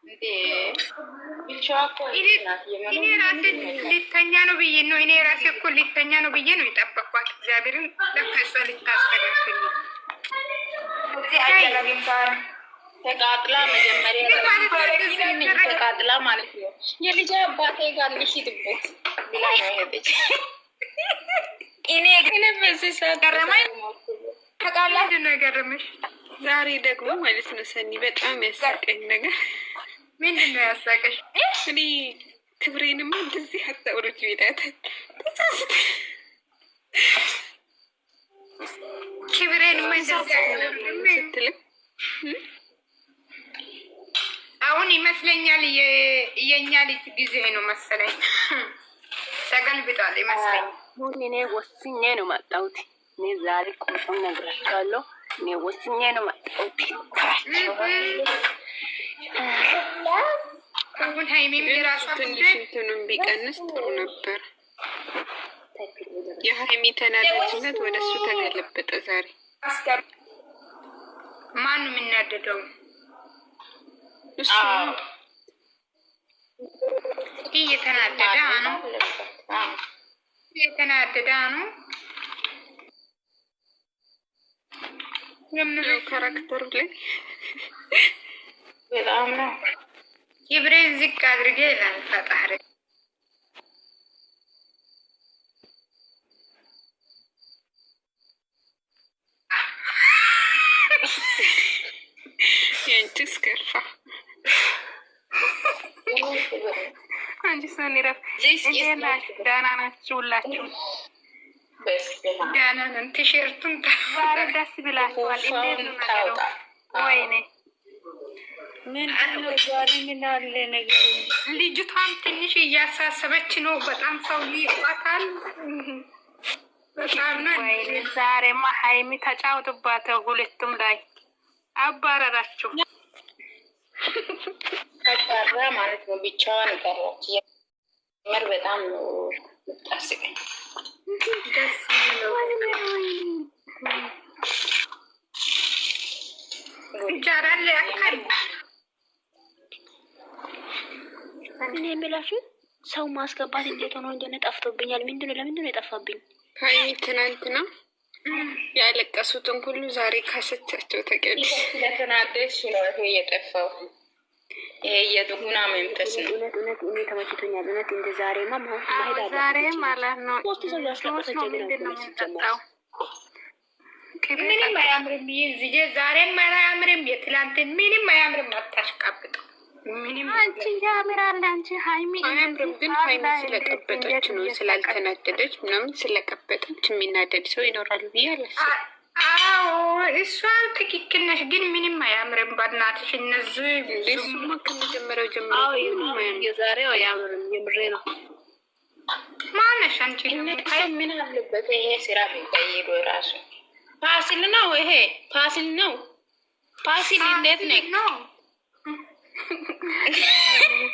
እንዴ ብቻዋ እኮ እኔ ራሴ ሊተኛ ነው ብዬ ነው። እኔ ራሴ እኮ ሊተኛ ነው ብዬ ነው የጠበቅኳት። እግዚአብሔርን ለከሷ ልታስተካክል እዚህ አይደለም ሳር ተቃጥላ መጀመሪያ ተቃጥላ ማለት ነው። የልጅ አባቴ ጋር ልሂድበት ብላ ነው ሄደች። እኔ ግን በዚህ ሰዓት ገረመኝ። ተቃጥላ ነው የገረመሽ? ዛሬ ደግሞ ማለት ነው ሰኒ በጣም ያሳቀኝ ነገር ምንድን ነው ያሳቀሽ? እኔ ክብሬንማ እንደዚህ አታውሩት ይላታል። ተሳስተ ክብሬንማ ስትልም አሁን ይመስለኛል የኛ ልጅ ጊዜ ነው መሰለኝ ተገልብጧል ይመስለኝ። አሁን እኔ ወስኜ ነው መጣሁት። እኔ ዛሬ ቁም ነግራቸዋለሁ። እኔ ወስኜ ነው መጣሁት። አሁን ሃይሚም የራሷ ትንሽ እንትኑን ቢቀንስ ጥሩ ነበር። የሃይሚ ተናዳጅነት ወደ እሱ ተገለበጠ ዛሬ። ማን ነው የሚናደደው? እሱ እየተናደደ ነው እየተናደደ ነው። የምለው ካራክተሩ ላይ በጣም ነው ክብሬን ዝቅ አድርጌ ይላል ፈጣሪ። የአንቺስ ከፋ። አንቺ ሰኒ ረፍ ደህና ናችሁ ሁላችሁ? ደህና ነን። ቲሸርቱን ዛሬ ደስ ብላችኋል። እንዴት ነው ነገሩ? ወይኔ ምንድነው ዛሬ ምን አለ ነገሩ? ልጅቷም ትንሽ እያሳሰበች ነው። በጣም ሰው ይቋታል። በጣም ነው። ወይኔ ዛሬማ ሃይሚ ተጫውቱባት። ሁለቱም ላይ አባረራችሁ። ተባራ ማለት ነው። ብቻዋን ቀረች። የምር በጣም ነው የምታስቀኝ። ደስ ነው ይቻላል ያካል እኔ የምላችሁ ሰው ማስገባት እንዴት ሆኖ እንደሆነ ጠፍቶብኛል። ለምንድን ነው የጠፋብኝ? ሃይሚ ትናንትና ያለቀሱትን ሁሉ ዛሬ ካሰቻቸው ተቀል ስለተናደድሽ ነው ይሄ የጠፋው። ይሄ የድሁና መንፈስ ነው። እውነት እኔ ተመችቶኛል። እውነት እንደ ዛሬማ ማሄድ አለ ዛሬ ማለት ነው። ሶስት ሰው ያስለቀሰች ምንም አያምርም። ይዝዬ ዛሬም አያምርም። የትላንትን ምንም አያምርም። አታሽቃብጡ። ምንም አንቺ ያምራል። አንቺ ሃይሚ አያምርም። ግን ሃይሚ ስለቀበጠች ነው ስላልተናደደች ምናምን ስለቀበጠች የሚናደድ ሰው ይኖራል ብዬ አላስብም። አዎ እሷ ትክክል ነሽ። ግን ምንም አያምርም። በእናትሽ እነዚህ እሱማ ከመጀመሪያው ጀምሮ የዛሬው አያምርም። የምሬ ነው። ማነሽ አንቺ? ምን አለበት ይሄ ስራ ቢቀይሩ ራሱ ፋሲል ነው። ይሄ ፋሲል ነው። ፋሲል እንዴት ነው?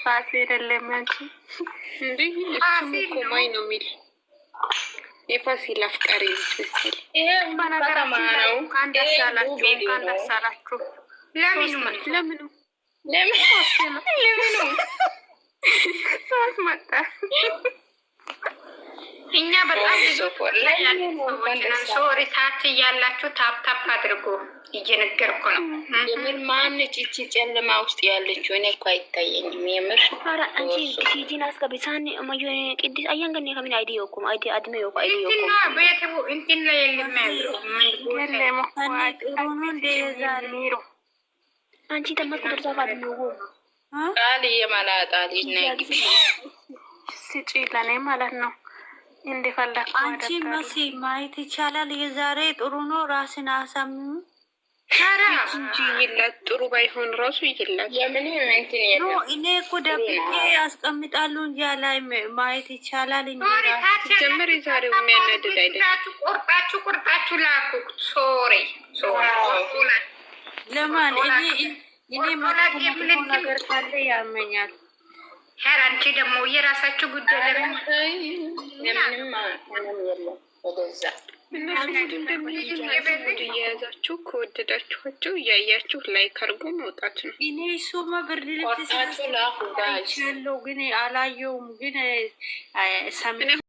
ፋሲል አይደለም አንቺ እንዴ? እሱም እኮ ማይ ነው የሚል የፋሲል አፍቃሪ መሰል። ይሄ በነገራማ ነው። ደስ አላችሁ። ለምኑ ሶስት መጣ። እኛ በጣም ብዙ ሶሪ ታች እያላችሁ ታፕታፕ አድርጎ እየነገርኩ ነው። የምር ማነች እቺ ጨለማ ውስጥ ያለችው? እኔ እኮ አይታየኝም የምር። ኧረ አንቺ ቲጂን አስገቢ ሳኒ ማዩ ቅድስ አያን ገኔ ከምን አይዲ yokum አይዲ አድሜ yoku አይዲ yoku እንትና ቤተቡ እንትን ላይ የለም ያለው ምን ለሞ ጥሩኑ እንደዛሬ ሚሩ አንቺ ተመጥቶ ደርሳ አድሜ yoku ቃል የማላጣ ልጅ ነኝ ሲጪ ለኔ ማለት ነው። እንደፈለኩ አንቺ መሲ ማየት ይቻላል። የዛሬ ጥሩ ነው። ራስን አሳምኑ። እንጂ ይላት ጥሩ ባይሆን ራሱ ይላት የምን እንትን የለም። እኔ እኮ ደብቄ ያስቀምጣሉ እንጂ ላይ ማየት ይቻላል እንጂ ጀመር የዛሬው የሚያናድድ አይደለም። ቁርጣችሁ ላኩ። ሶሪ ለማን እኔ ማለት ነገር ካለ ያመኛል። ሄር አንቺ ደግሞ የራሳችሁ ጉዳይ ለምን ምንም የለም። ወደዛ እነሱ ሙድ እንደሚይዙ ሙድ እየያዛችሁ ከወደዳችኋቸው እያያችሁ ላይክ አድርጎ መውጣት ነው። እኔ እሱማ ብርድ ልብስ ቆርጣችሁ ላኩ ጋይስ። አይቻለሁ ግን አላየውም ግን